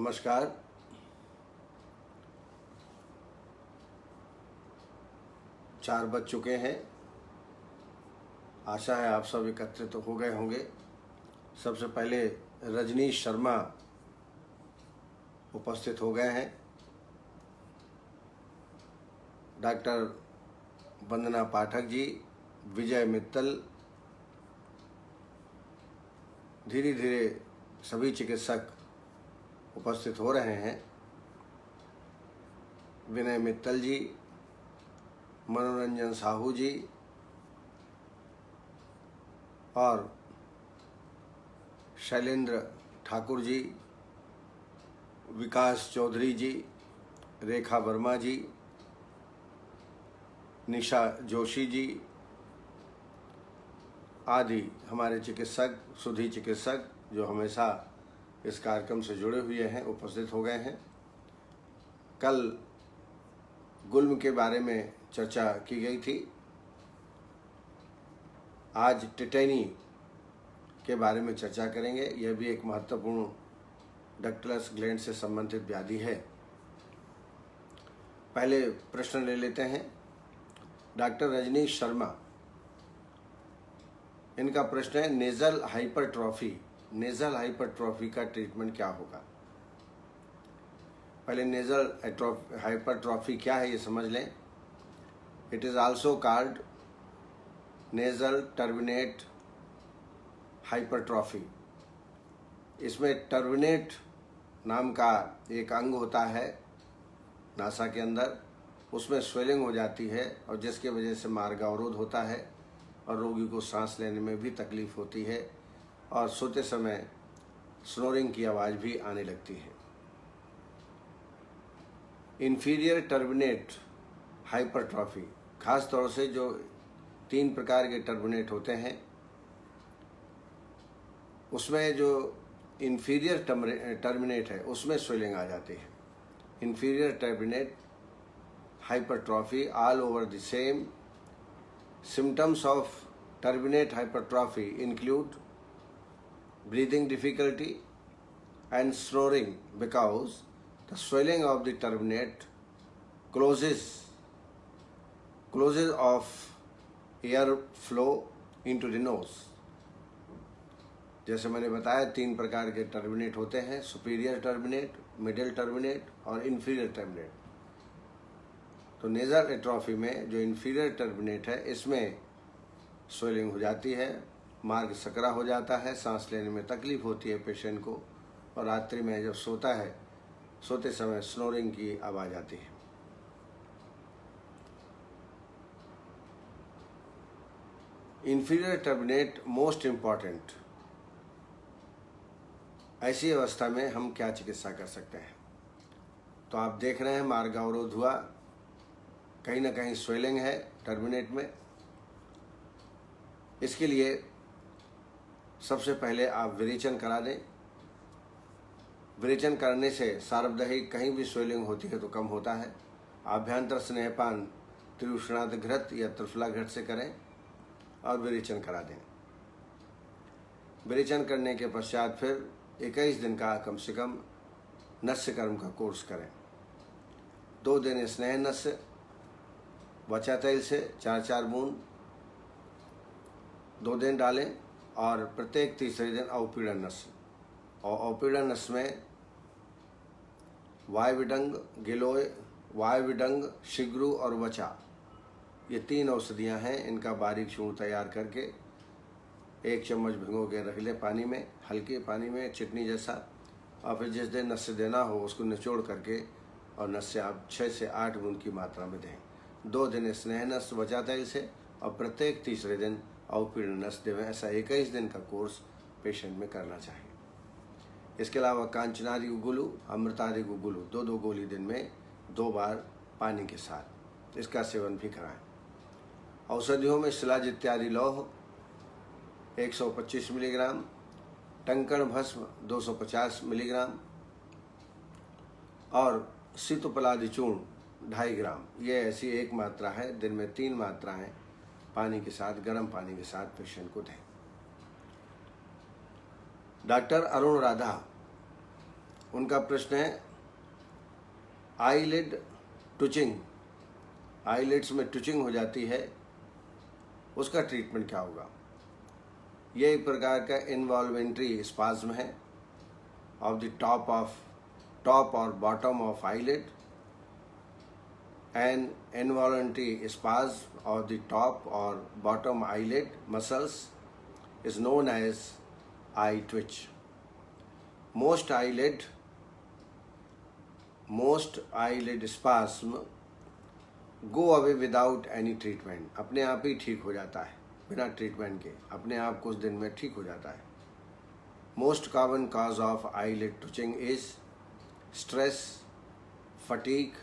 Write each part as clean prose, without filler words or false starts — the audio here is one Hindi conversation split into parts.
नमस्कार। चार बज चुके हैं। आशा है आप सब एकत्रित तो हो गए होंगे। सबसे पहले रजनीश शर्मा उपस्थित हो गए हैं। डॉक्टर वंदना पाठक जी, विजय मित्तल, धीरे धीरे सभी चिकित्सक उपस्थित हो रहे हैं। विनय मित्तल जी, मनोरंजन साहू जी और शैलेंद्र ठाकुर जी, विकास चौधरी जी, रेखा वर्मा जी, निशा जोशी जी आदि हमारे चिकित्सक, सुधी चिकित्सक जो हमेशा इस कार्यक्रम से जुड़े हुए हैं, उपस्थित हो गए हैं। कल गुल्म के बारे में चर्चा की गई थी। आज टिटेनी के बारे में चर्चा करेंगे। यह भी एक महत्वपूर्ण डक्टलस ग्लैंड से संबंधित व्याधि है। पहले प्रश्न ले लेते हैं। डॉक्टर रजनीश शर्मा, इनका प्रश्न है, नेजल हाइपरट्रॉफी का ट्रीटमेंट क्या होगा। पहले नेजल हाइपरट्रॉफी क्या है ये समझ लें। It is also called nasal turbinate hypertrophy. इसमें टर्बिनेट नाम का एक अंग होता है नासा के अंदर, उसमें स्वेलिंग हो जाती है और जिसके वजह से मार्ग अवरोध होता है और रोगी को सांस लेने में भी तकलीफ होती है और सोते समय स्नोरिंग की आवाज़ भी आने लगती है। इंफीरियर टर्बिनेट हाइपरट्रॉफी, खास तौर से जो 3 प्रकार के टर्बिनेट होते हैं, उसमें जो इंफीरियर टर्मिनेट है उसमें स्वेलिंग आ जाती है। Inferior terminate hypertrophy all over the same. Symptoms of turbinate hypertrophy include breathing difficulty and snoring because the swelling of the turbinate closes of air flow into the nose. जैसे मैंने बताया 3 प्रकार के टर्मिनेट होते हैं, सुपीरियर टर्मिनेट, मिडिल टर्मिनेट और इन्फीरियर टर्मिनेट। तो नेजल एट्रॉफी में जो इन्फीरियर टर्बिनेट है इसमें स्वेलिंग हो जाती है, मार्ग सकरा हो जाता है, सांस लेने में तकलीफ होती है पेशेंट को और रात्रि में जब सोता है, सोते समय स्नोरिंग की आवाज़ आती है। Inferior turbinate most important. ऐसी अवस्था में हम क्या चिकित्सा कर सकते हैं। तो आप देख रहे हैं मार्ग अवरोध हुआ, कहीं ना कहीं स्वेलिंग है टर्मिनेट में। इसके लिए सबसे पहले आप विरेचन करा दें। विरेचन करने से सार्वदेहिक कहीं भी स्वेलिंग होती है तो कम होता है। आभ्यंतर स्नेहपान त्रिउष्णाद घृत या त्रिफला घृत से करें और विरेचन करा दें। विरेचन करने के पश्चात फिर 21 दिन का कम से कम नस्य कर्म का कोर्स करें। 2 दिन स्नेह नस्य वचा तेल से 4-4 बूंद 2 दिन डालें और प्रत्येक तीसरे दिन अवपीड़न नस। और अवपीड़न नस में वायविडंग, गिलोय, वायविडंग, शिग्रू और वचा, ये 3 औषधियाँ हैं। इनका बारीक चूर्ण तैयार करके 1 चम्मच भिगो के रख लें पानी में, हल्के पानी में चटनी जैसा। और फिर जिस दिन नस्य देना हो उसको निचोड़ करके और नस्य आप 6 से 8 बूंद की मात्रा में दें। 2 दिन स्नेह नस वचा तेल से और प्रत्येक तीसरे दिन अवपीड़न नस देवें। ऐसा 21 दिन का कोर्स पेशेंट में करना चाहिए। इसके अलावा कांचनादि गुगुलू, अमृतादि गुगुलू 2-2 गोली दिन में 2 बार पानी के साथ इसका सेवन भी कराएं। औषधियों में शिलाज इत्यादि लौह 125 मिलीग्राम, टंकण भस्म 250 मिलीग्राम और सीतोपलादि चूर्ण 2.5 ग्राम। ये ऐसी एक मात्रा है, दिन में 3 मात्राएं पानी के साथ, गर्म पानी के साथ पेशेंट को दें। डॉक्टर अरुण राधा, उनका प्रश्न है आईलिड टचिंग, आईलिड्स में टचिंग हो जाती है, उसका ट्रीटमेंट क्या होगा। ये एक प्रकार का इन्वॉल्वेंट्री स्पाज्म है ऑफ द टॉप और bottom of eyelid, an involuntary spasm of the top or bottom eyelid muscles is known as eye twitch. Most eyelid spasm go away without any treatment. अपने आप ही ठीक हो जाता है, बिना ट्रीटमेंट के अपने आप कुछ दिन में ठीक हो जाता है। Most common cause of eyelid twitching is stress, fatigue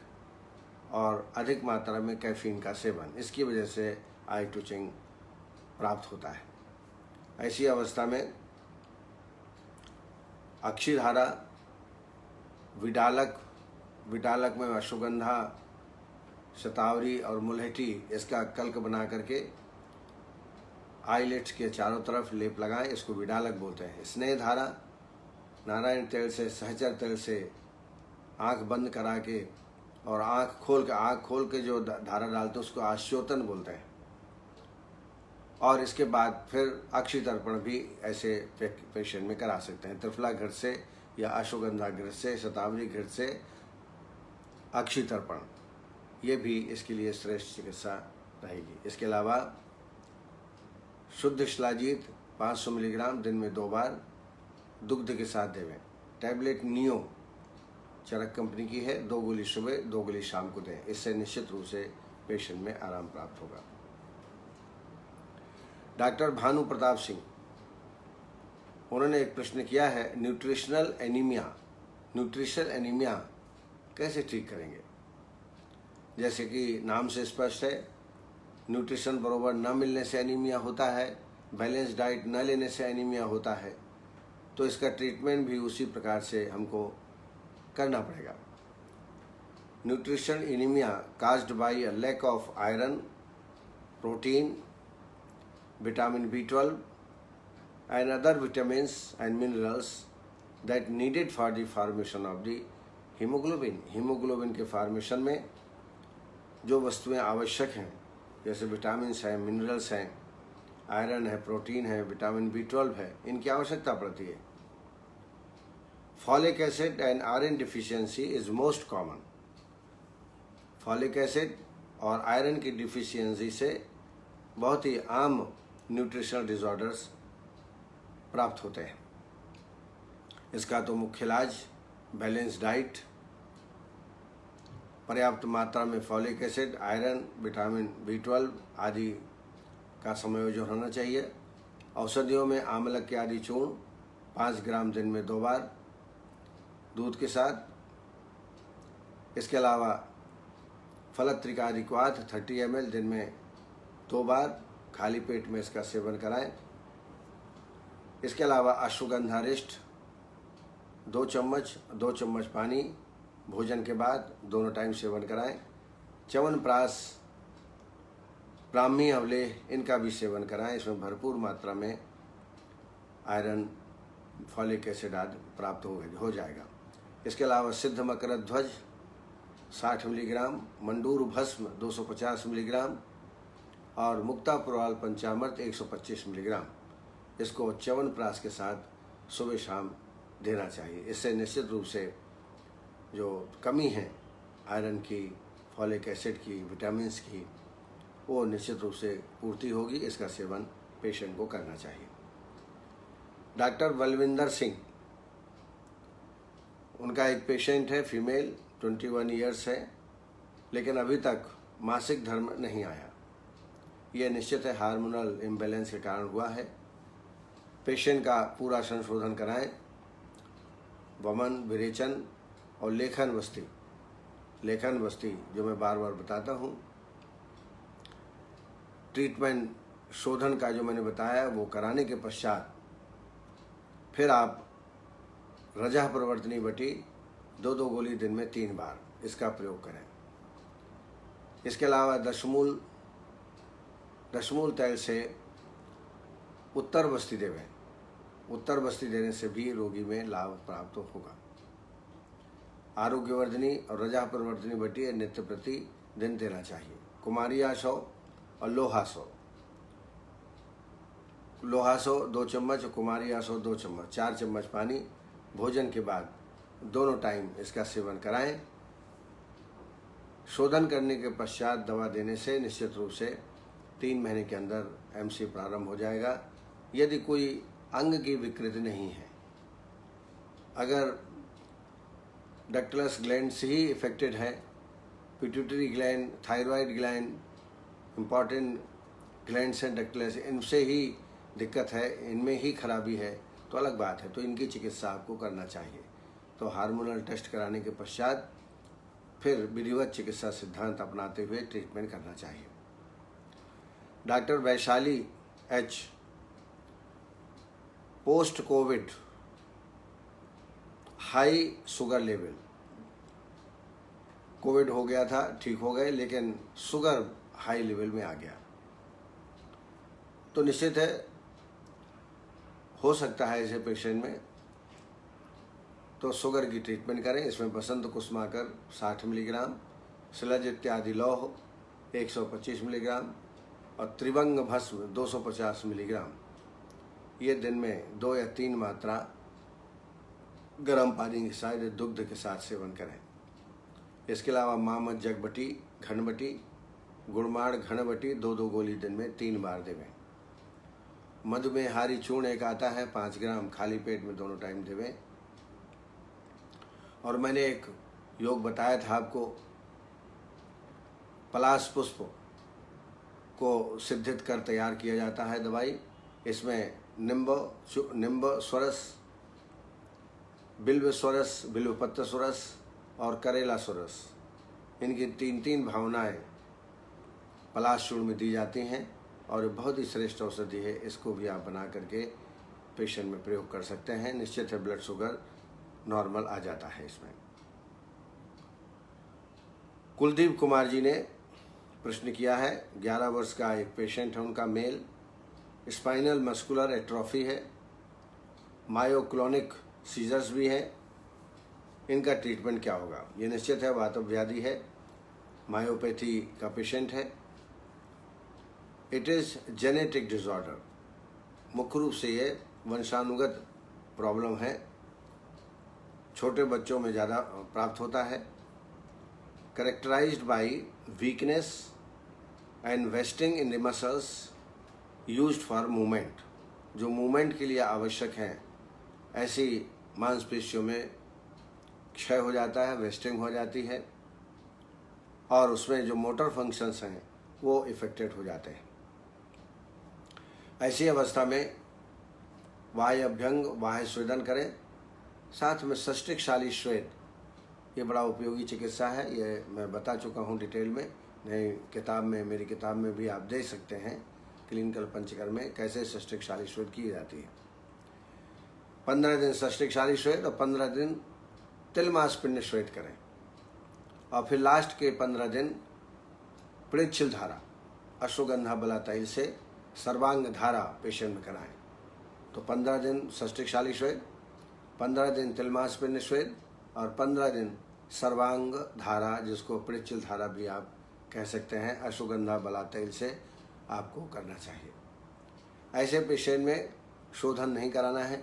और अधिक मात्रा में कैफीन का सेवन, इसकी वजह से आई ट्विचिंग प्राप्त होता है। ऐसी अवस्था में अक्षिधारा, विडालक में अश्वगंधा, शतावरी और मुलहटी, इसका कल्क बना करके आईलिड्स के चारों तरफ लेप लगाएं, इसको विडालक बोलते हैं। स्नेह धारा, नारायण तेल से, सहचर तेल से आंख बंद करा के और आँख खोल के जो धारा डालते हैं उसको आश्योतन बोलते हैं। और इसके बाद फिर अक्षि तर्पण भी ऐसे पेशेंट में करा सकते हैं। त्रिफला घृत से या अश्वगंधा घृत से, शतावरी घृत से अक्षि तर्पण, ये भी इसके लिए श्रेष्ठ चिकित्सा रहेगी। इसके अलावा शुद्ध शिलाजीत 500 मिलीग्राम दिन में 2 बार दुग्ध के साथ देवें। टैबलेट नियो चरक कंपनी की है, 2 गोली सुबह 2 गोली शाम को दें। इससे निश्चित रूप से पेशेंट में आराम प्राप्त होगा। डॉक्टर भानु प्रताप सिंह, उन्होंने एक प्रश्न किया है, न्यूट्रिशनल एनीमिया कैसे ठीक करेंगे। जैसे कि नाम से स्पष्ट है, न्यूट्रिशन बरोबर न मिलने से एनीमिया होता है, बैलेंस डाइट न लेने से एनीमिया होता है, तो इसका ट्रीटमेंट भी उसी प्रकार से हमको करना पड़ेगा। Nutrition anaemia caused by a lack of iron, protein, vitamin B12 and other vitamins and minerals that needed for the formation of the hemoglobin. Haemoglobin के फॉर्मेशन में जो वस्तुएं आवश्यक हैं, जैसे विटामिन्स हैं, मिनरल्स हैं, आयरन है, प्रोटीन है, विटामिन B12 है, इनकी आवश्यकता पड़ती है। Folic acid and iron deficiency is most common. Folic acid और आयरन की डिफिशियंसी से बहुत ही आम न्यूट्रिशनल डिसऑर्डर्स प्राप्त होते हैं। इसका तो मुख्य इलाज बैलेंस डाइट, पर्याप्त मात्रा में folic acid, iron, vitamin B12 आदि का संयोजन होना चाहिए। औषधियों में आमलक के आदि चूर्ण 5 ग्राम दिन में 2 बार दूध के साथ। इसके अलावा फलत्रिकादिक्वाथ 30 ml दिन में 2 बार खाली पेट में इसका सेवन कराएं। इसके अलावा अश्वगंधारिष्ट 2 चम्मच पानी भोजन के बाद दोनों टाइम सेवन कराएं। च्यवनप्राश, ब्राह्मी अवलेह, इनका भी सेवन कराएं। इसमें भरपूर मात्रा में आयरन, फॉलिक एसिड आदि प्राप्त हो जाएगा। इसके अलावा सिद्ध मकर ध्वज 60 मिलीग्राम, मंडूर भस्म 250 मिलीग्राम और मुक्ता पुरवाल पंचामृत 125 मिलीग्राम, इसको च्यवनप्राश के साथ सुबह शाम देना चाहिए। इससे निश्चित रूप से जो कमी है आयरन की, फॉलिक एसिड की, विटामिन्स की, वो निश्चित रूप से पूर्ति होगी। इसका सेवन पेशेंट को करना चाहिए। डॉक्टर बलविंदर सिंह, उनका एक पेशेंट है, फीमेल, 21 ईयर्स है, लेकिन अभी तक मासिक धर्म नहीं आया। यह निश्चित है हार्मोनल इम्बैलेंस के कारण हुआ है। पेशेंट का पूरा संशोधन कराएं। वमन, विरेचन और लेखन वस्ती जो मैं बार बार बताता हूँ, ट्रीटमेंट शोधन का जो मैंने बताया वो कराने के पश्चात फिर आप रजह प्रवर्तनी बटी 2 गोली दिन में 3 बार इसका प्रयोग करें। इसके अलावा दशमूल तेल से उत्तर बस्ती देवें। उत्तर बस्ती देने से भी रोगी में लाभ प्राप्त होगा। आरोग्यवर्धनी और रजा परिवर्तनी बटी नित्य प्रति दिन देना चाहिए। कुमारी आसो और लोहासो, लोहासो 2 चम्मच और कुमारी आसो 2 चम्मच, 4 चम्मच पानी भोजन के बाद दोनों टाइम इसका सेवन कराएं। शोधन करने के पश्चात दवा देने से निश्चित रूप से 3 महीने के अंदर एमसी प्रारंभ हो जाएगा। यदि कोई अंग की विकृति नहीं है, अगर डक्टलस ग्लैंड से ही इफेक्टेड है, pituitary gland, thyroid gland, important glands हैं डक्टलस, इनसे ही दिक्कत है, इनमें ही खराबी है तो अलग बात है, तो इनकी चिकित्सा आपको करना चाहिए। तो हार्मोनल टेस्ट कराने के पश्चात फिर विधिवत चिकित्सा सिद्धांत अपनाते हुए ट्रीटमेंट करना चाहिए। Doctor Vaishali H, post Covid high sugar level, Covid हो गया था, ठीक हो गए, लेकिन शुगर हाई लेवल में आ गया, तो निश्चित है हो सकता है ऐसे पेशेंट में, तो शुगर की ट्रीटमेंट करें। इसमें बसंत कुसुमाकर 60 मिलीग्राम, शिलज इत्यादि लौह 125 मिलीग्राम और त्रिभंग भस्म 250 मिलीग्राम, ये दिन में 2 या 3 मात्रा गर्म पानी के साथ दुग्ध के साथ सेवन करें। इसके अलावा मामद जगबटी, घनबटी, गुड़माड़ घनबटी 2-2 गोली दिन में 3 बार देवें। मधुमेहारी चूर्ण एक आता है 5 ग्राम, खाली पेट में दोनों टाइम देवें। और मैंने एक योग बताया था आपको, पलाश पुष्प को सिद्धित कर तैयार किया जाता है दवाई। इसमें निम्ब स्वरस, बिल्व स्वरस, बिल्वपत्र स्वरस और करेला स्वरस, इनकी 3-3 भावनाएं पलाश चूर्ण में दी जाती हैं और बहुत ही श्रेष्ठ औषधि है। इसको भी आप बना करके पेशेंट में प्रयोग कर सकते हैं। निश्चित है ब्लड शुगर नॉर्मल आ जाता है इसमें। कुलदीप कुमार जी ने प्रश्न किया है, 11 वर्ष का एक पेशेंट है उनका, मेल, स्पाइनल मस्कुलर एट्रोफी है, मायोक्लोनिक सीजर्स भी है, इनका ट्रीटमेंट क्या होगा? ये निश्चित है वातव व्याधि है, मायोपैथी का पेशेंट है। इट इज़ जेनेटिक डिसऑर्डर, मुख्य रूप से ये वंशानुगत प्रॉब्लम है, छोटे बच्चों में ज़्यादा प्राप्त होता है। Characterised by weakness and wasting in the muscles used for movement, जो मूवमेंट के लिए आवश्यक हैं ऐसी मांसपेशियों में क्षय हो जाता है, वेस्टिंग हो जाती है और उसमें जो मोटर फंक्शंस हैं वो इफेक्टेड हो जाते हैं। ऐसी अवस्था में वाह्य अभ्यंग, वाह्य स्वेदन करें, साथ में सष्टिकशाली श्वेत, ये बड़ा उपयोगी चिकित्सा है, ये मैं बता चुका हूँ डिटेल में, नई किताब में, मेरी किताब में भी आप देख सकते हैं, क्लिनिकल पंचकर्म में कैसे सष्टिकशाली श्वेत की जाती है। 15 दिन सष्टिकशाली श्वेत और 15 दिन तिलमास पिंड श्वेत करें और फिर लास्ट के 15 दिन पृच्छिल धारा, अश्वगंधा बला तैल से सर्वांग धारा पेशेंट में कराएं। तो 15 दिन सष्टिकशाली श्वेत, 15 दिन तिलमास पिंड श्वेत और 15 दिन सर्वांग धारा, जिसको पृच्छिल धारा भी आप कह सकते हैं, अश्वगंधा बला तैल से आपको करना चाहिए। ऐसे पेशेंट में शोधन नहीं कराना है,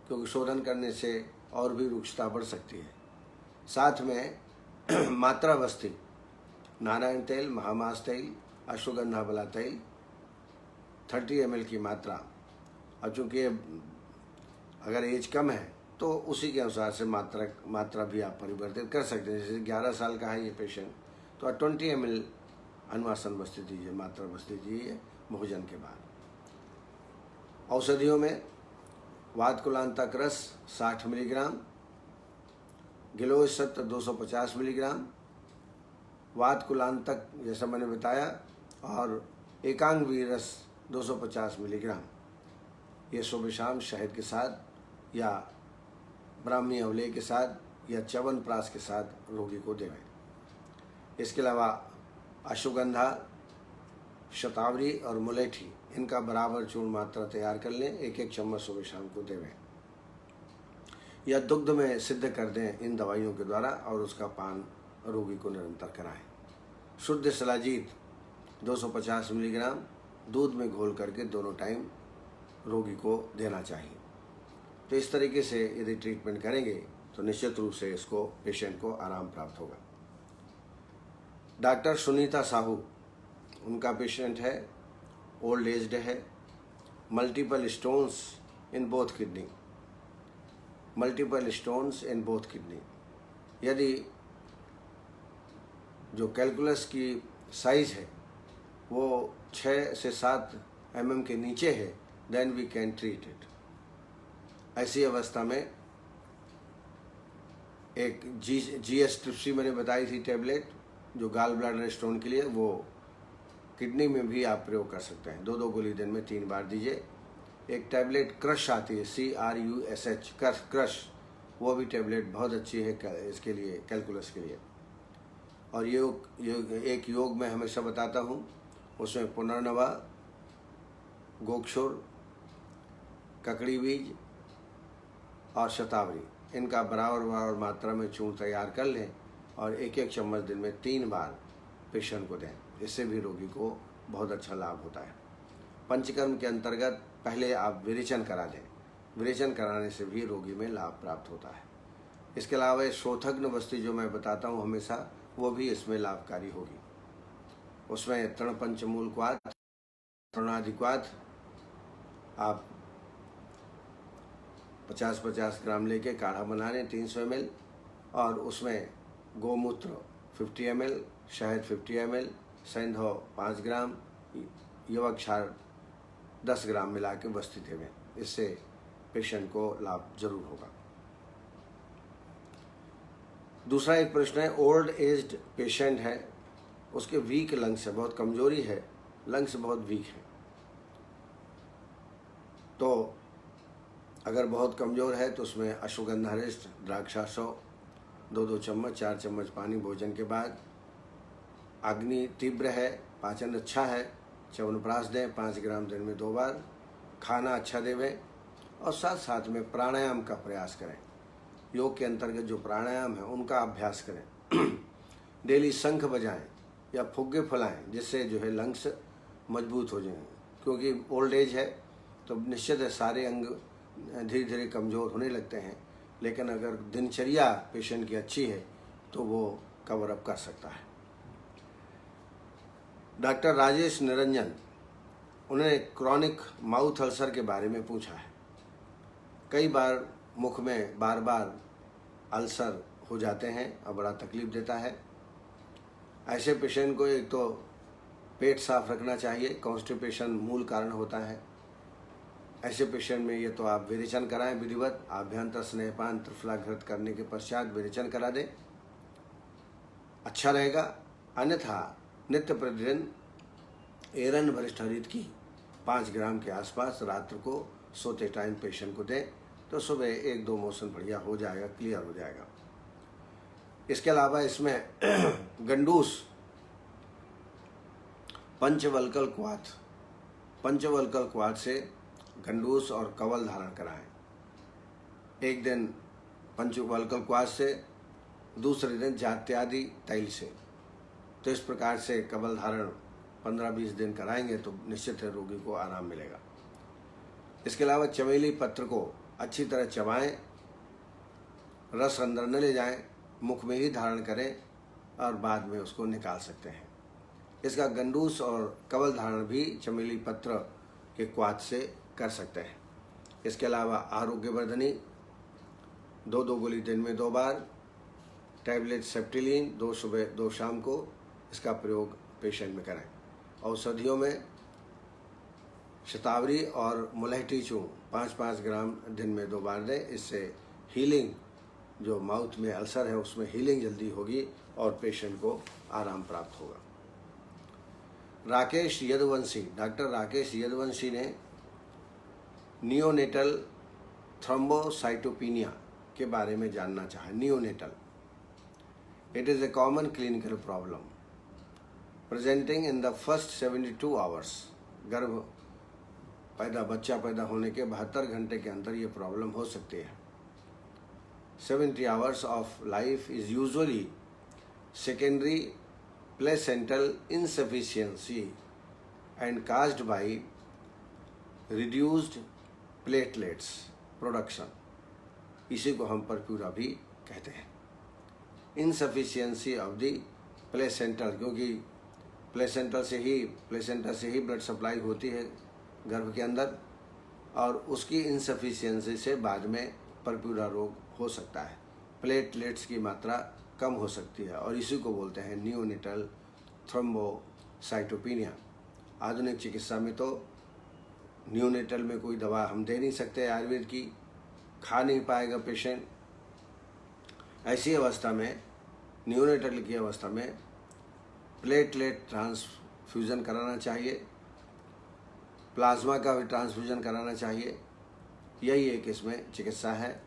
क्योंकि शोधन करने से और भी रुक्षता बढ़ सकती है। साथ में मात्रा बस्ती, नारायण तेल, महामास तेल, अश्वगंधा बला तेल 30 ml की मात्रा। अब चूँकि अगर एज कम है तो उसी के अनुसार से मात्रा भी आप परिवर्तित कर सकते हैं। जैसे 11 साल का है ये पेशेंट, तो 20 ml अनुवासन बस्ती दीजिए, मात्रा बस्ती दीजिए भोजन के बाद। औषधियों में वातकुलांतक रस 60 मिलीग्राम, गिलोय सत्व 250 मिलीग्राम, वातकुलांतक जैसा मैंने बताया, और एकांगवी रस 250 मिलीग्राम, ये सुबह शाम शहद के साथ या ब्राह्मी अवलेह के साथ या च्यवनप्राश के साथ रोगी को देवें। इसके अलावा अश्वगंधा, शतावरी और मुलेठी, इनका बराबर चूर्ण मात्रा तैयार कर लें, 1-1 चम्मच सुबह शाम को देवें। या दुग्ध में सिद्ध कर दें इन दवाइयों के द्वारा और उसका पान रोगी को निरंतर कराएं। शुद्ध शिलाजीत 250 मिलीग्राम दूध में घोल करके दोनों टाइम रोगी को देना चाहिए। तो इस तरीके से यदि ट्रीटमेंट करेंगे तो निश्चित रूप से इसको पेशेंट को आराम प्राप्त होगा। डॉक्टर सुनीता साहू, उनका पेशेंट है, ओल्ड एज्ड है, multiple stones in both kidney, multiple stones in both kidney. यदि जो कैलकुलस की साइज है वो 6 से 7 mm के नीचे है, then we can treat it. ऐसी अवस्था में एक GS ट्रिप्सी मैंने बताई थी टेबलेट, जो गाल ब्लैडर स्टोन के लिए, वो किडनी में भी आप प्रयोग कर सकते हैं। 2 गोली दिन में 3 बार दीजिए। एक टैबलेट क्रश आती है, CRUSH, क्रश, वो भी टैबलेट बहुत अच्छी है इसके लिए, कैलकुलस के लिए। और एक योग मैं हमेशा बताता हूँ, उसमें पुनर्नवा, गोक्षुर, ककड़ी बीज और शतावरी, इनका बराबर मात्रा में चूर्ण तैयार कर लें और 1-1 चम्मच दिन में 3 बार पेशेंट को दें। इससे भी रोगी को बहुत अच्छा लाभ होता है। पंचकर्म के अंतर्गत पहले आप विरेचन करा दें, विरेचन कराने से भी रोगी में लाभ प्राप्त होता है। इसके अलावा शोथग्न बस्ती जो मैं बताता हूँ हमेशा, वो भी इसमें लाभकारी होगी। उसमें तृणपंचमूल क्वाथ, तृणाधिक्वाथ आप 50-50 ग्राम लेके काढ़ा बना लें 300 ml, और उसमें गोमूत्र 50 ml, शहद 50 ml, सेंधौ 5 ग्राम, युवक क्षार 10 ग्राम मिला के बस्ती देवें। इससे पेशेंट को लाभ जरूर होगा। दूसरा एक प्रश्न है, ओल्ड एज्ड पेशेंट है, उसके वीक लंग्स है, बहुत कमजोरी है, लंग्स बहुत वीक है। तो अगर बहुत कमज़ोर है तो उसमें अश्वगंधा रिष्ट, द्राक्षाशव 2-2 चम्मच, 4 चम्मच पानी भोजन के बाद। अग्नि तीव्र है, पाचन अच्छा है, च्यवनप्राश दें 5 ग्राम दिन में 2 बार। खाना अच्छा देवें और साथ साथ में प्राणायाम का प्रयास करें। योग के अंतर्गत जो प्राणायाम है उनका अभ्यास करें। डेली शंख बजाएं या फुग्गे फुलाएं, जिससे जो है लंग्स मजबूत हो जाएं। क्योंकि ओल्ड एज है तो निश्चित है सारे अंग धीरे धीरे कमज़ोर होने लगते हैं, लेकिन अगर दिनचर्या पेशेंट की अच्छी है तो वो कवर अप कर सकता है। डॉक्टर राजेश निरंजन, उन्होंने क्रॉनिक माउथ अल्सर के बारे में पूछा है। कई बार मुख में बार बार अल्सर हो जाते हैं और बड़ा तकलीफ देता है। ऐसे पेशेंट को एक तो पेट साफ रखना चाहिए, कॉन्स्टिपेशन मूल कारण होता है। ऐसे पेशेंट में ये तो आप विरेचन कराएं विधिवत, आभ्यंतर स्नेहपान त्रिफलाघृत करने के पश्चात विरेचन करा दें, अच्छा रहेगा। अन्यथा नित्य प्रतिदिन एरन वरिष्ठ हरित की 5 ग्राम के आसपास रात्र को सोते टाइम पेशेंट को दें, तो सुबह 1-2 मोशन बढ़िया हो जाएगा, क्लियर हो जाएगा। इसके अलावा इसमें गंडूस, पंचवल्कल क्वाथ से गंडूस और कवल धारण कराएं। एक दिन पंचवल्कल क्वाथ से, दूसरे दिन जात्यादि तैल से। तो इस प्रकार से कवल धारण 15-20 दिन कराएंगे तो निश्चित है रोगी को आराम मिलेगा। इसके अलावा चमेली पत्र को अच्छी तरह चबाएं, रस अंदर न ले जाएं, मुख में ही धारण करें और बाद में उसको निकाल सकते हैं। इसका गंडूस और कवल धारण भी चमेली पत्र के क्वाथ से कर सकते हैं। इसके अलावा आरोग्यवर्धनी 2-2 गोली दिन में 2 बार, टैबलेट सेप्टिलीन 2 सुबह 2 शाम को, इसका प्रयोग पेशेंट में करें। औषधियों में शतावरी और मुलहटी चूर्ण 5-5 ग्राम दिन में 2 बार दें। इससे हीलिंग, जो माउथ में अल्सर है उसमें हीलिंग जल्दी होगी और पेशेंट को आराम प्राप्त होगा। राकेश यदुवंशी, डॉक्टर राकेश यदुवंशी ने नियोनेटल थ्रोम्बोसाइटोपिनिया के बारे में जानना चाहा। Neonatal, it is a common clinical problem presenting in the first 72 hours. बच्चा पैदा होने के 72 घंटे के अंदर ये प्रॉब्लम हो सकती है। 70 hours of life is usually secondary placental insufficiency and caused by reduced platelets production. इसी को हम परप्यूरा भी कहते हैं. इनसफिशियंसी ऑफ द प्लेसेंटल, क्योंकि प्लेसेंटा से ही ब्लड सप्लाई होती है गर्भ के अंदर, और उसकी इनसफिशियंसी से बाद में परप्यूरा रोग हो सकता है. प्लेटलेट्स की मात्रा कम हो सकती है और इसी को बोलते हैं नियोनेटल थ्रोम्बोसाइटोपिनिया. आधुनिक चिकित्सा में तो नियोनेटल में कोई दवा हम दे नहीं सकते आयुर्वेद की, खा नहीं पाएगा पेशेंट. ऐसी अवस्था में, नियोनेटल की अवस्था में प्लेटलेट ट्रांसफ्यूज़न कराना चाहिए, प्लाज्मा का भी ट्रांसफ्यूज़न कराना चाहिए. यही एक इसमें चिकित्सा है.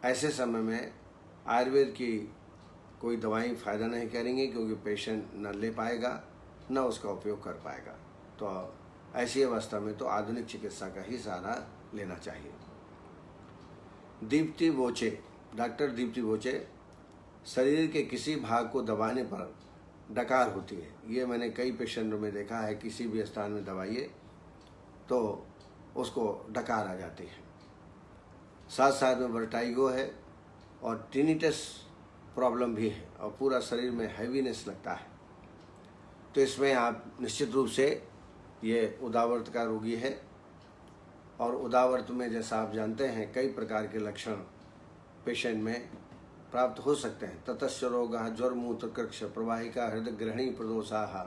ऐसे समय में आयुर्वेद की कोई दवाई फ़ायदा नहीं करेंगी, क्योंकि पेशेंट न ले पाएगा न उसका उपयोग कर पाएगा. तो ऐसी अवस्था में तो आधुनिक चिकित्सा का ही सहारा लेना चाहिए. दीप्ति बोचे, डॉक्टर दीप्ति बोचे, शरीर के किसी भाग को दबाने पर डकार होती है. ये मैंने कई पेशेंटों में देखा है. किसी भी स्थान में दबाइए तो उसको डकार आ जाती है. साथ साथ में वर्टाइगो है और टिनिटस प्रॉब्लम भी है और पूरा शरीर में हैवीनेस लगता है. तो इसमें आप निश्चित रूप से ये उदावर्त का रोगी है. और उदावर्त में जैसा आप जानते हैं कई प्रकार के लक्षण पेशेंट में प्राप्त हो सकते हैं. ततश्च रोगः ज्वरमूत्र कृक्ष प्रवाहिका हृदय ग्रहणी प्रदोषाः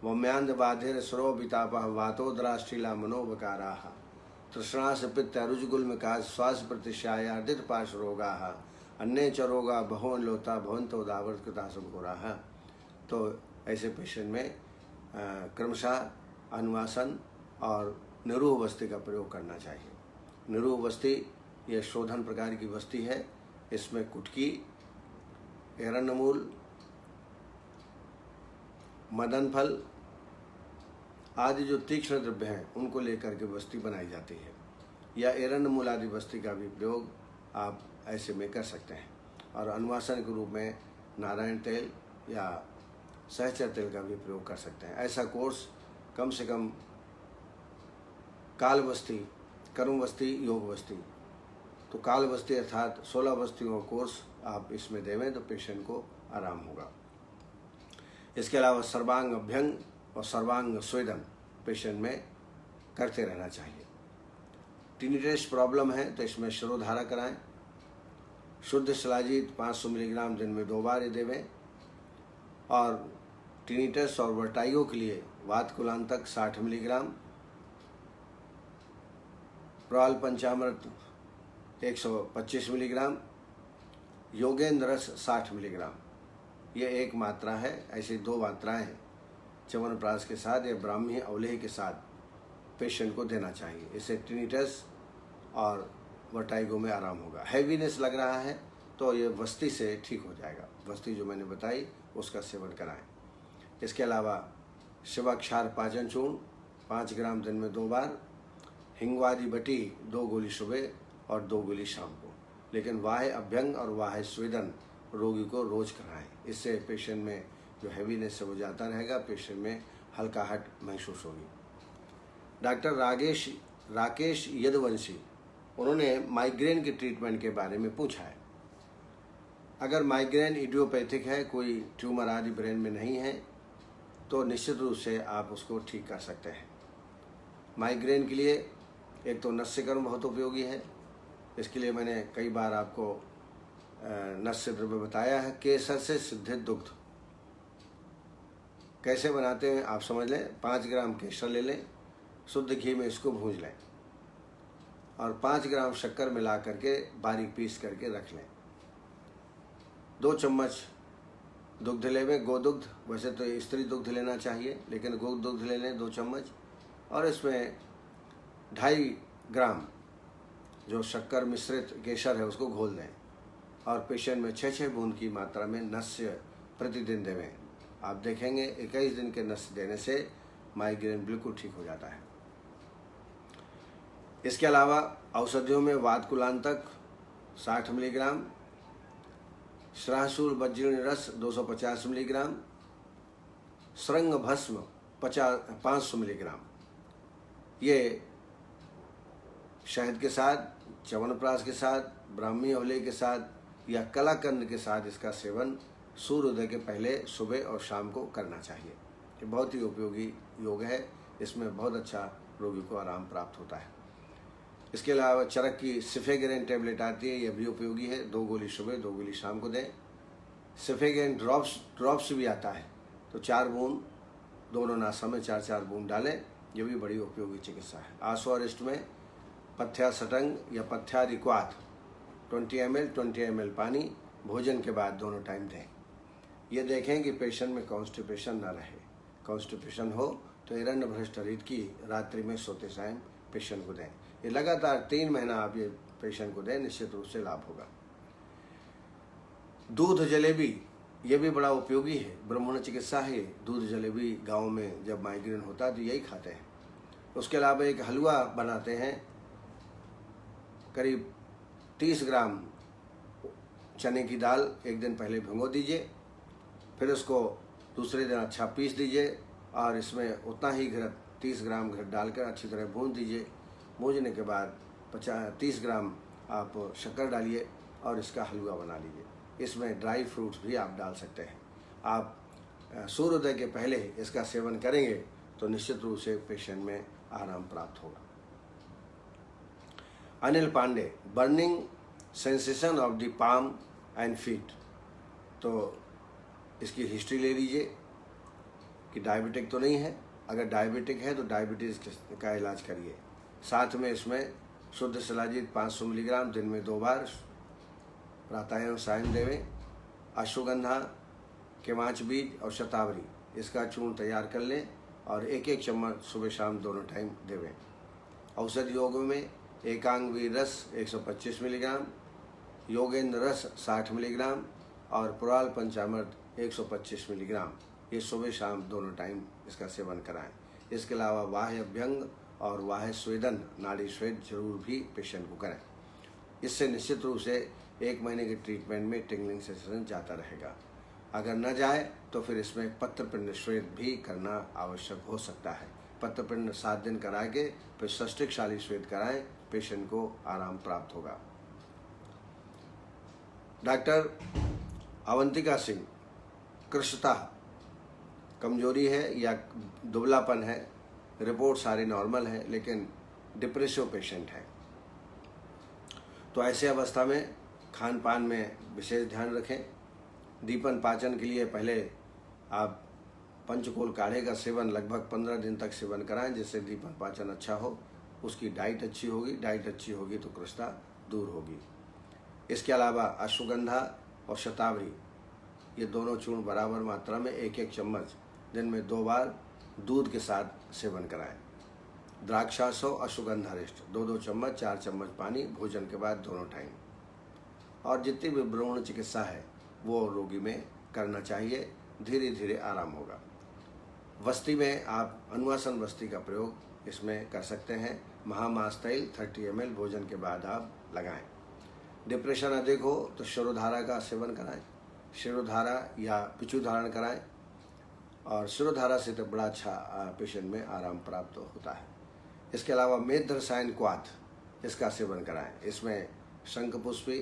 वम्यांध बाधिर स्रो वितापः वातोदराश्लीला मनोवकाराः तृष्णास पित्त रुजगुल्मकाज श्वास प्रतिशाया हृदय पाश रोगाः अन्य च रोगा भवन लोता भवंतो उदावर्त कृता संकुराः. तो ऐसे पेशेंट में क्रमशः अनुवासन और निरूह वस्ती का प्रयोग करना चाहिए. निरूह वस्ती यह शोधन प्रकार की वस्ती है. इसमें कुटकी, एरंडमूल, मदन फल आदि जो तीक्ष्ण द्रव्य हैं उनको लेकर के वस्ती बनाई जाती है. या एरंडमूल आदि वस्ती का भी प्रयोग आप ऐसे में कर सकते हैं. और अनुवासन के रूप में नारायण तेल या सहचर तेल का भी प्रयोग कर सकते हैं. ऐसा कोर्स कम से कम काल वस्ती, कर्म वस्ती, योग वस्ती, तो काल वस्ती अर्थात 16 वस्तियों का कोर्स आप इसमें देवें तो पेशेंट को आराम होगा. इसके अलावा सर्वांग अभ्यंग और सर्वांग स्वेदन पेशेंट में करते रहना चाहिए. टिनिटस प्रॉब्लम है तो इसमें शिरोधारा कराएं. शुद्ध शिलाजीत 500 मिलीग्राम दिन में 2 बार ये देवें. और टिनिटस और वर्टाइगो के लिए वातकुलांतक 60 मिलीग्राम, प्रवाल पंचामृत 125 मिलीग्राम, योगेंद्र रस 60 मिलीग्राम. ये एक मात्रा है. ऐसी 2 मात्राएं हैं च्यवनप्राश के साथ या ब्राह्मी अवलेह के साथ पेशेंट को देना चाहिए. इससे टिनिटस और वर्टाइगो में आराम होगा. हैवीनेस लग रहा है तो ये वस्ती से ठीक हो जाएगा. वस्ती जो मैंने बताई उसका सेवन कराएं. इसके अलावा शिवाक्षार पाचन चूर्ण 5 ग्राम दिन में 2 बार, हिंगवादी बटी 2 गोली सुबह और 2 गोली शाम को. लेकिन वाह्य अभ्यंग और वाह्य स्वेदन रोगी को रोज कराएं. इससे पेशेंट में जो हैवीनेस है वो जाता रहेगा. पेशेंट में हल्काहट महसूस होगी. डॉक्टर राकेश यदुवंशी, उन्होंने माइग्रेन के ट्रीटमेंट के बारे में पूछा है. अगर माइग्रेन इडियोपैथिक है, कोई ट्यूमर आदि ब्रेन में नहीं है, तो निश्चित रूप से आप उसको ठीक कर सकते हैं. माइग्रेन के लिए एक तो नस्यकर्म बहुत उपयोगी है. इसके लिए मैंने कई बार आपको नस्य द्रव्य बताया है. केसर से सिद्धित दुग्ध कैसे बनाते हैं आप समझ लें. 5 ग्राम केसर ले लें, शुद्ध घी में इसको भूंज लें और 5 ग्राम शक्कर मिला करके बारीक पीस करके रख लें. 2 चम्मच दुग्ध लेवें, गोदुग्ध. वैसे तो स्त्री दुग्ध लेना चाहिए लेकिन गोदुग्ध ले लें 2 चम्मच. और इसमें 2.5 ग्राम जो शक्कर मिश्रित केसर है उसको घोल दें और पेशेंट में 6-6 बूंद की मात्रा में नस्य प्रतिदिन देवें. आप देखेंगे 21 दिन के नस्य देने से माइग्रेन बिल्कुल ठीक हो जाता है. इसके अलावा औषधियों में वातकुलांतक 60 मिलीग्राम, श्राहसूल वज्रीण रस 250 मिलीग्राम, श्रृंग भस्म 500 मिलीग्राम। ये शहद के साथ, च्यवनप्राश के साथ, ब्राह्मी अवले के साथ या कलाकंद के साथ इसका सेवन सूर्योदय के पहले सुबह और शाम को करना चाहिए। ये बहुत ही उपयोगी योग है, इसमें बहुत अच्छा रोगी को आराम प्राप्त होता है। इसके अलावा चरक की सिफेगेरेन टैबलेट आती है, यह भी उपयोगी है। 2 गोली सुबह 2 गोली शाम को दें। सिफेगेरेन ड्रॉप्स भी आता है, तो 4 बूंद दोनों नासा में 4-4 बूंद डालें, ये भी बड़ी उपयोगी चिकित्सा है। आंसू अरिष्ट में पथ्या सटंग या पथ्या रिक्वात 20 ml पानी भोजन के बाद दोनों टाइम दें। ये देखें कि पेशेंट में कॉन्स्टिपेशन न रहे। कॉन्स्टिपेशन हो तो हिरण्य भ्रष्ट हरित की रात्रि में सोते टाइम पेशेंट को दें। ये लगातार 3 महीना आप ये पेशेंट को दें, निश्चित रूप से लाभ होगा। दूध जलेबी ये भी बड़ा उपयोगी है, ब्राह्मण चिकित्सा है। दूध जलेबी गाँव में जब माइग्रेन होता है तो यही खाते हैं। उसके अलावा एक हलवा बनाते हैं, करीब 30 ग्राम चने की दाल एक दिन पहले भिगो दीजिए, फिर उसको दूसरे दिन अच्छा पीस दीजिए और इसमें उतना ही 30 ग्राम घृत डालकर अच्छी तरह भून दीजिए। भूनने के बाद 30 ग्राम आप शक्कर डालिए और इसका हलवा बना लीजिए। इसमें ड्राई फ्रूट्स भी आप डाल सकते हैं। आप सूर्योदय के पहले इसका सेवन करेंगे तो निश्चित रूप से पेशेंट में आराम प्राप्त होगा। Anil Pandey, burning sensation of the palm and feet, तो इसकी हिस्ट्री ले लीजिए कि डायबिटिक तो नहीं है। अगर डायबिटिक है तो डायबिटीज़ का इलाज करिए। साथ में इसमें शुद्ध शिलाजीत 500 मिलीग्राम दिन में 2 बार प्रातः एवं सायं देवें। अश्वगंधा, केमाच बीज और शतावरी इसका चूर्ण तैयार कर लें और 1-1 चम्मच सुबह शाम दोनों टाइम देवें। औषधि योग में एकांगवीर रस 125 मिलीग्राम, योगेंद्र रस 60 मिलीग्राम और पुराल पंचामृत 125 मिलीग्राम, ये सुबह शाम दोनों टाइम इसका सेवन कराएं। इसके अलावा बाह्य अभ्यंग और बाह्य स्वेदन, नाड़ी स्वेद जरूर भी पेशेंट को करें। इससे निश्चित रूप से 1 महीने के ट्रीटमेंट में टिंगलिंग सेंसेशन जाता रहेगा। अगर न जाए तो फिर इसमें पत्रपिंड श्वेत भी करना आवश्यक हो सकता है। पत्रपिंड 7 दिन करा के फिर षष्टिकशाली श्वेत कराएं, पेशेंट को आराम प्राप्त होगा। डॉक्टर अवंतिका सिंह, कृशता, कमजोरी है या दुबलापन है, रिपोर्ट सारी नॉर्मल है लेकिन डिप्रेसिव पेशेंट है, तो ऐसे अवस्था में खान पान में विशेष ध्यान रखें। दीपन पाचन के लिए पहले आप पंचकोल काढ़े का सेवन लगभग 15 दिन तक सेवन कराएं, जिससे दीपन पाचन अच्छा हो। उसकी डाइट अच्छी होगी, डाइट अच्छी होगी तो कृशता दूर होगी। इसके अलावा अश्वगंधा और शतावरी ये दोनों चूर्ण बराबर मात्रा में 1-1 चम्मच दिन में 2 बार दूध के साथ सेवन कराएं। द्राक्षासव, अश्वगंधारिष्ट 2-2 चम्मच 4 चम्मच पानी भोजन के बाद दोनों टाइम। और जितनी भी ब्राह्मण चिकित्सा है वो रोगी में करना चाहिए, धीरे धीरे आराम होगा। वस्ती में आप अनुवासन वस्ती का प्रयोग इसमें कर सकते हैं। महामास तैल 30 ml भोजन के बाद आप लगाएं। डिप्रेशन अधिक हो तो शिरोधारा का सेवन कराएं, शिरोधारा या पिछू धारण कराएं और शिरोधारा से तो बड़ा अच्छा पेशेंट में आराम प्राप्त होता है। इसके अलावा मेध रसायन क्वाथ इसका सेवन कराएं। इसमें शंखपुष्पी,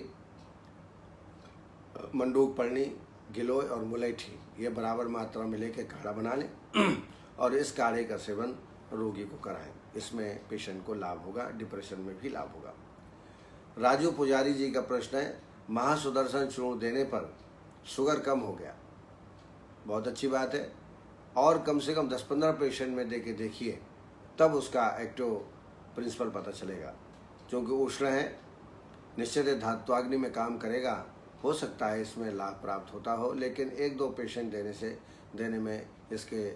मंडूक पर्णी, गिलोय और मुलैठी ये बराबर मात्रा में लेकर काढ़ा बना लें और इस काढ़े का सेवन रोगी को कराएं। इसमें पेशेंट को लाभ होगा, डिप्रेशन में भी लाभ होगा। राजू पुजारी जी का प्रश्न है, महासुदर्शन चूर्ण देने पर शुगर कम हो गया, बहुत अच्छी बात है। और कम से कम 10-15 पेशेंट में दे के देखिए, तब उसका एक्टिव प्रिंसिपल पता चलेगा। क्योंकि उष्ण है, निश्चित धात्वाग्नि में काम करेगा, हो सकता है इसमें लाभ प्राप्त होता हो, लेकिन 1-2 पेशेंट देने में इसके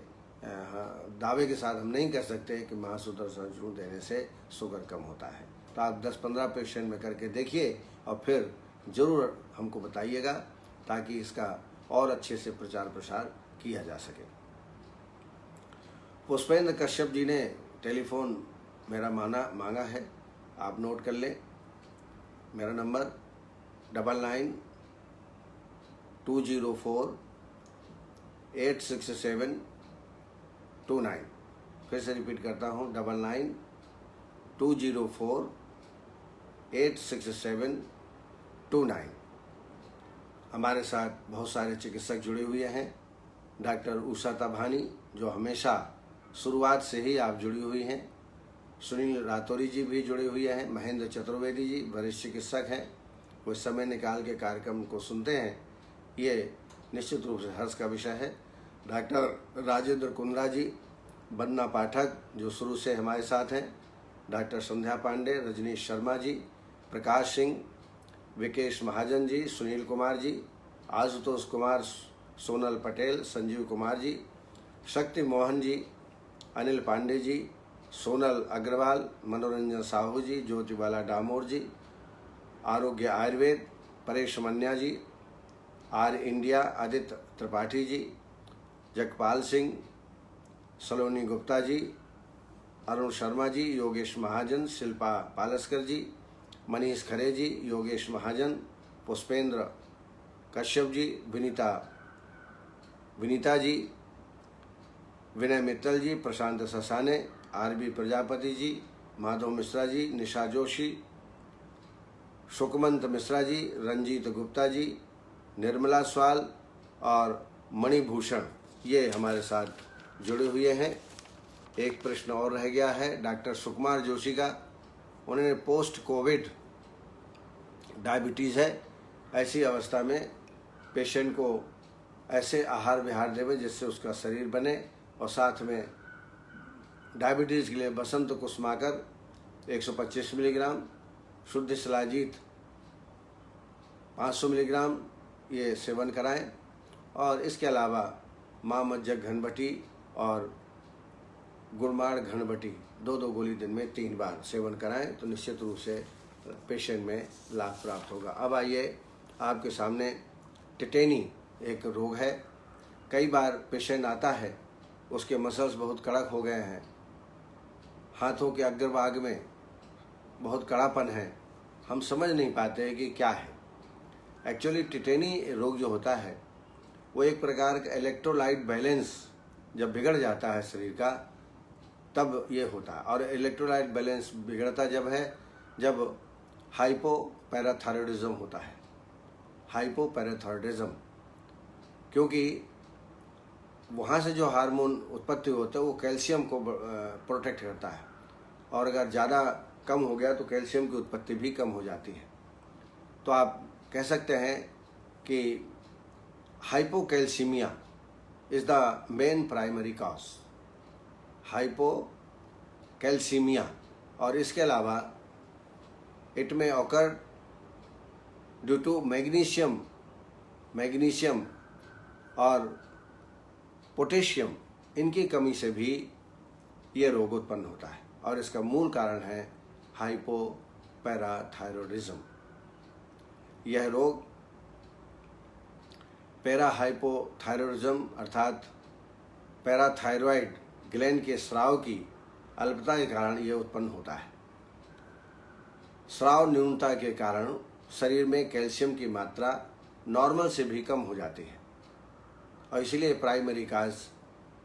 दावे के साथ हम नहीं कह सकते कि महासुदर्शन चूर्ण देने से शुगर कम होता है। तो आप 10-15 पेशेंट में करके देखिए और फिर ज़रूर हमको बताइएगा, ताकि इसका और अच्छे से प्रचार प्रसार किया जा सके। पुष्पेंद्र कश्यप जी ने टेलीफोन मेरा मांगा है, आप नोट कर लें। मेरा नंबर 9920486729। फिर से रिपीट करता हूँ, 9920486729। हमारे साथ बहुत सारे चिकित्सक जुड़े हुए हैं। डॉक्टर उषा ताभानी, जो हमेशा शुरुआत से ही आप जुड़ी हुई हैं। सुनील रातौरी जी भी जुड़े हुए हैं। महेंद्र चतुर्वेदी जी वरिष्ठ चिकित्सक हैं, वो समय निकाल के कार्यक्रम को सुनते हैं, ये निश्चित रूप से हर्ष का विषय है। डॉक्टर राजेंद्र कुंद्रा जी, बन्ना पाठक जो शुरू से हमारे साथ हैं, डॉक्टर संध्या पांडे, रजनीश शर्मा जी, प्रकाश सिंह, विकेश महाजन जी, सुनील कुमार जी, आशुतोष कुमार, सोनल पटेल, संजीव कुमार जी, शक्ति मोहन जी, अनिल पांडे जी, सोनल अग्रवाल, मनोरंजन साहू जी, ज्योतिबाला डामोर जी, आरोग्य आयुर्वेद, परेश मन्या जी, आर इंडिया, आदित्य त्रिपाठी जी, जगपाल सिंह, सलोनी गुप्ता जी, अरुण शर्मा जी, योगेश महाजन, शिल्पा पालस्कर जी, मनीष खरे जी, योगेश महाजन, पुष्पेंद्र कश्यप जी, विनीता जी, विनय मित्तल जी, प्रशांत ससाने, आरबी प्रजापति जी, माधव मिश्रा जी, निशा जोशी, सुकमंत मिश्रा जी, रंजीत गुप्ता जी, निर्मला स्वाल और मणिभूषण, ये हमारे साथ जुड़े हुए हैं। एक प्रश्न और रह गया है डॉक्टर सुकुमार जोशी का। उन्होंने पोस्ट कोविड डायबिटीज़ है, ऐसी अवस्था में पेशेंट को ऐसे आहार विहार देवे जिससे उसका शरीर बने, और साथ में डायबिटीज़ के लिए बसंत कुसुमाकर 125 मिलीग्राम, शुद्ध शिलाजीत 500 मिलीग्राम ये सेवन कराएं, और इसके अलावा मामज्जक घनबटी और गुड़माड़ घनबटी 2-2 गोली दिन में 3 बार सेवन कराएं, तो निश्चित रूप से पेशेंट में लाभ प्राप्त होगा। अब आइए आपके सामने, टिटेनी एक रोग है। कई बार पेशेंट आता है, उसके मसल्स बहुत कड़क हो गए हैं, हाथों के अग्रभाग में बहुत कड़ापन है, हम समझ नहीं पाते हैं कि क्या है। एक्चुअली टिटेनी रोग जो होता है वो एक प्रकार का इलेक्ट्रोलाइट बैलेंस जब बिगड़ जाता है शरीर का, तब ये होता है। और इलेक्ट्रोलाइट बैलेंस बिगड़ता जब है जब हाइपोपैराथायरॉयडिज्म होता है। हाइपोपैराथायरॉयडिज्म क्योंकि वहाँ से जो हार्मोन उत्पत्ति होता है वो कैल्शियम को प्रोटेक्ट करता है, और अगर ज़्यादा कम हो गया तो कैल्शियम की उत्पत्ति भी कम हो जाती है। तो आप कह सकते हैं कि hypocalcaemia is the main primary cause, hypocalcaemia. और इसके अलावा इट में ऑकर ड्यू टू मैग्नीशियम और पोटेशियम, इनकी कमी से भी ये रोग उत्पन्न होता है, और इसका मूल कारण है हाइपोपैराथायरॉयडिज्म। यह रोग पैराहाइपोथायरॉयडिज्म अर्थात पैराथायरॉयड ग्लैंड के स्राव की अल्पता के कारण यह उत्पन्न होता है। स्राव न्यूनता के कारण शरीर में कैल्शियम की मात्रा नॉर्मल से भी कम हो जाती है, और इसीलिए प्राइमरी काज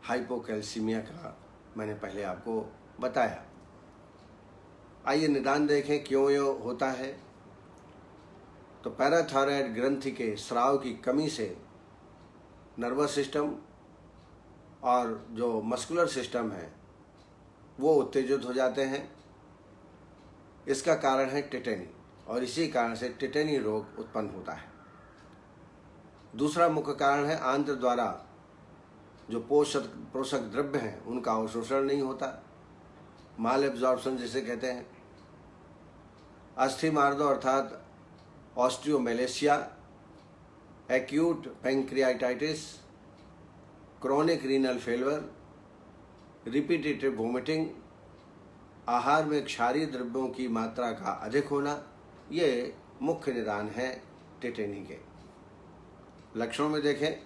हाइपोकैल्सीमिया का मैंने पहले आपको बताया। आइए निदान देखें क्यों ये होता है। तो पैराथायरॉयड ग्रंथि के स्राव की कमी से नर्वस सिस्टम और जो मस्कुलर सिस्टम है वो उत्तेजित हो जाते हैं। इसका कारण है टिटेनी, और इसी कारण से टिटेनी रोग उत्पन्न होता है। दूसरा मुख्य कारण है आंत्र द्वारा जो पोषक द्रव्य हैं उनका अवशोषण नहीं होता, माल एब्जॉर्प्शन जिसे कहते हैं। अस्थि मार्दो अर्थात osteomalacia, acute pancreatitis, chronic renal failure, repetitive vomiting, आहार में क्षारीय द्रव्यों की मात्रा का अधिक होना, ये मुख्य निदान है टिटेनी के। लक्षणों में देखें,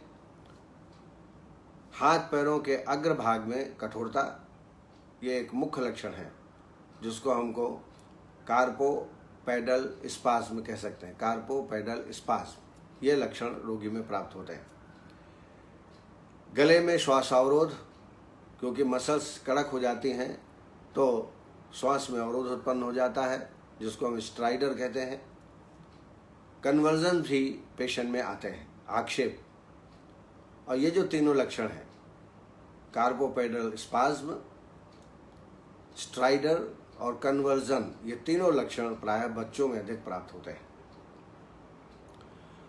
हाथ पैरों के अग्रभाग में कठोरता, ये एक मुख्य लक्षण है जिसको हमको कार्पोपेडल स्पाज्म कह सकते हैं। कार्पोपेडल स्पाज्म ये लक्षण रोगी में प्राप्त होते हैं। गले में श्वासावरोध, क्योंकि मसल्स कड़क हो जाती हैं तो श्वास में अवरोध उत्पन्न हो जाता है, जिसको हम स्ट्राइडर कहते हैं। कन्वर्जन भी पेशेंट में आते हैं, आक्षेप। और ये जो तीनों लक्षण हैं, कार्पोपेडल स्पाज्म, स्ट्राइडर और कन्वर्जन, ये तीनों लक्षण प्रायः बच्चों में अधिक प्राप्त होते हैं।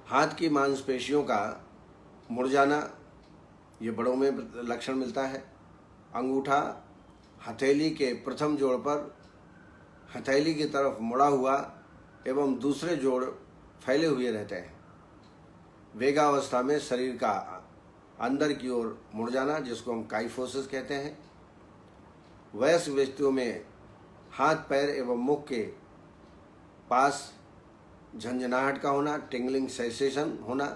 हाथ की मांसपेशियों का मुड़ जाना, ये बड़ों में लक्षण मिलता है। अंगूठा हथेली के प्रथम जोड़ पर हथेली की तरफ मुड़ा हुआ एवं दूसरे जोड़ फैले हुए रहते हैं। वेगावस्था में शरीर का अंदर की ओर मुड़ जाना, जिसको हम काइफोसिस कहते हैं। वयस्क व्यक्तियों में हाथ, पैर एवं मुख के पास झंझनाहट का होना, टिंगलिंग सेंसेशन होना।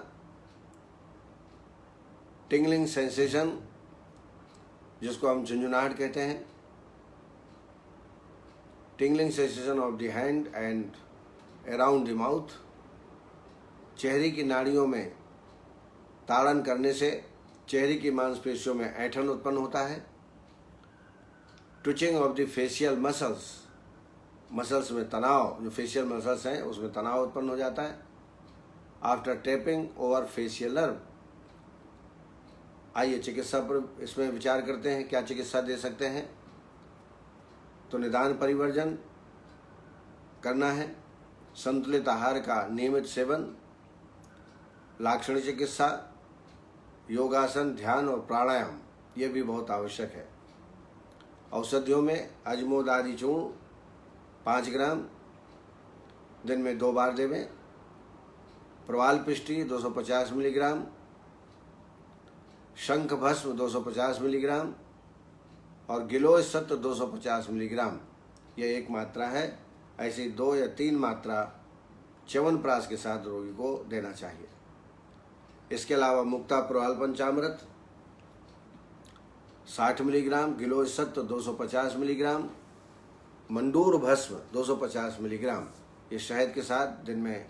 टिंगलिंग सेंसेशन, जिसको हम झुंझुनाहट कहते हैं। Tingling sensation of the hand and around the mouth. चेहरे की नाड़ियों में ताड़न करने से चेहरे की मांसपेशियों में ऐंठन उत्पन्न होता है। Twitching of the facial muscles, muscles में तनाव, जो फेशियल मसल्स हैं उसमें तनाव उत्पन्न हो जाता है। After tapping over facial nerve. आइए चिकित्सा पर इसमें विचार करते हैं, क्या चिकित्सा दे सकते हैं। तो निदान परिवर्जन करना है, संतुलित आहार का नियमित सेवन, लाक्षणिक चिकित्सा, योगासन, ध्यान और प्राणायाम, ये भी बहुत आवश्यक है। औषधियों में अजमोदारी चूर्ण 5 ग्राम दिन में 2 बार देवें। प्रवाल पिष्टी 250 मिलीग्राम, शंख भस्म 250 मिलीग्राम और गिलोय सत्व 250 मिलीग्राम, यह एक मात्रा है। ऐसी 2 या 3 मात्रा च्यवनप्राश के साथ रोगी को देना चाहिए। इसके अलावा मुक्ता प्रवाल पंचामृत 60 मिलीग्राम, गिलोय सत्व 250 मिलीग्राम, मंडूर भस्म 250 मिलीग्राम, ये शहद के साथ दिन में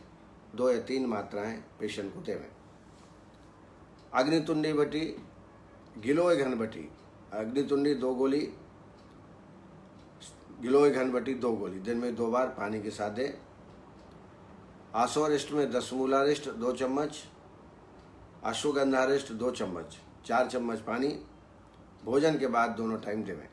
2 या 3 मात्राएं पेशेंट को देवें। अग्नितुंडी बटी, गिलोय घन बटी, अग्नितुंडी 2 गोली, गिलोय घन बटी 2 गोली दिन में 2 बार पानी के साथ दें। आसोरिष्ट में 10 मूलारिष्ट 2 चम्मच, अश्वगंधारिष्ट 2 चम्मच, 4 चम्मच पानी भोजन के बाद दोनों टाइम देवें।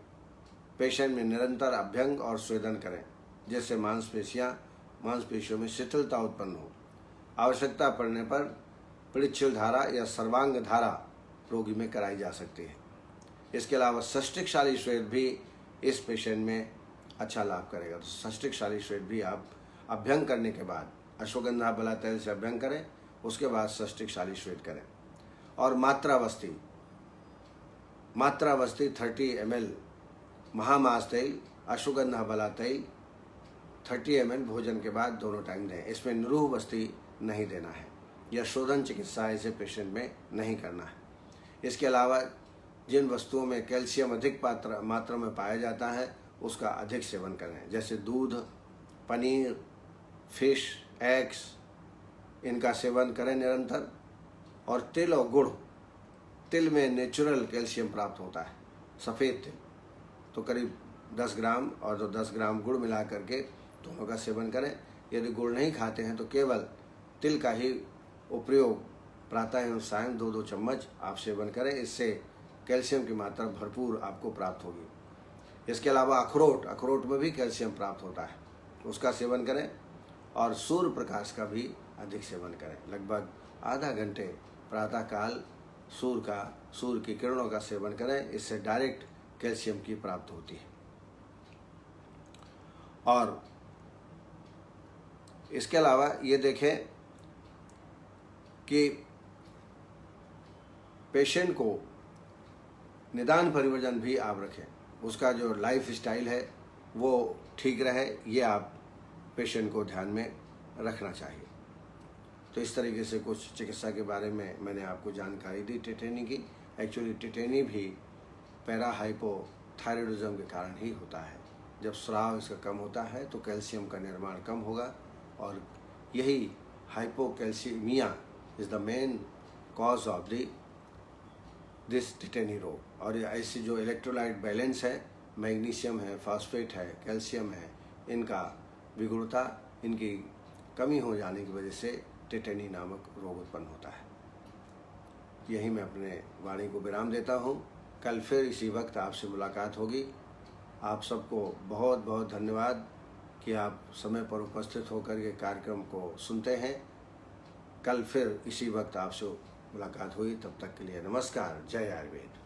पेशेंट में निरंतर अभ्यंग और स्वेदन करें, जिससे मांसपेशियों में शिथिलता उत्पन्न हो। आवश्यकता पड़ने पर पृच्छल धारा या सर्वांग धारा रोगी में कराई जा सकती है। इसके अलावा सष्टिकशाली श्वेत भी इस पेशेंट में अच्छा लाभ करेगा। तो सष्टिकशाली श्वेत भी आप अभ्यंग करने के बाद अश्वगंधा बला तेल से अभ्यंग करें, उसके बाद सष्टिकशाली श्वेत करें। और मात्रावस्थी 30 ml महामास तेल, अश्वगंधा बला तेल 30 ml भोजन के बाद दोनों टाइम दें। इसमें निरूह बस्ती नहीं देना है या शोधन चिकित्सा ऐसे पेशेंट में नहीं करना है। इसके अलावा जिन वस्तुओं में कैल्शियम अधिक मात्रा में पाया जाता है उसका अधिक सेवन करें, जैसे दूध, पनीर, फिश, एग्स, इनका सेवन करें निरंतर। और तिल और गुड़, तिल में नेचुरल कैल्शियम प्राप्त होता है, सफ़ेद तिल, तो करीब 10 ग्राम और 10 ग्राम गुड़ मिला करके दोनों का सेवन करें। यदि गुड़ नहीं खाते हैं तो केवल तिल का ही उपयोग प्रातः एवं सायं 2-2 चम्मच आप सेवन करें। इससे कैल्शियम की मात्रा भरपूर आपको प्राप्त होगी। इसके अलावा अखरोट में भी कैल्शियम प्राप्त होता है, उसका सेवन करें। और सूर्य प्रकाश का भी अधिक सेवन करें। लगभग आधा घंटे प्रातःकाल सूर्य की किरणों का सेवन करें, इससे डायरेक्ट कैल्शियम की प्राप्ति होती है। और इसके अलावा ये देखें कि पेशेंट को निदान परिवर्जन भी आप रखें, उसका जो लाइफ स्टाइल है वो ठीक रहे, ये आप पेशेंट को ध्यान में रखना चाहिए। तो इस तरीके से कुछ चिकित्सा के बारे में मैंने आपको जानकारी दी टेटेनी की। एक्चुअली टेटेनी भी पैराहाइपोथायरॉयडिज्म के कारण ही होता है। जब स्राव इसका कम होता है तो कैल्शियम का निर्माण कम होगा और यही hypocalcaemia is the main cause of this tetany रोग। और ऐसे जो इलेक्ट्रोलाइट बैलेंस है, मैग्नीशियम है, फॉस्फेट है, कैल्शियम है, इनका विगुणता, इनकी कमी हो जाने की वजह से टिटेनी नामक रोग उत्पन्न होता है। यही मैं अपने वाणी को विराम देता हूँ। कल फिर इसी वक्त आपसे मुलाकात होगी। आप सबको बहुत बहुत धन्यवाद कि आप समय पर उपस्थित होकर के कार्यक्रम को सुनते हैं। कल फिर इसी वक्त आपसे मुलाकात हुई। तब तक के लिए नमस्कार। जय आयुर्वेद।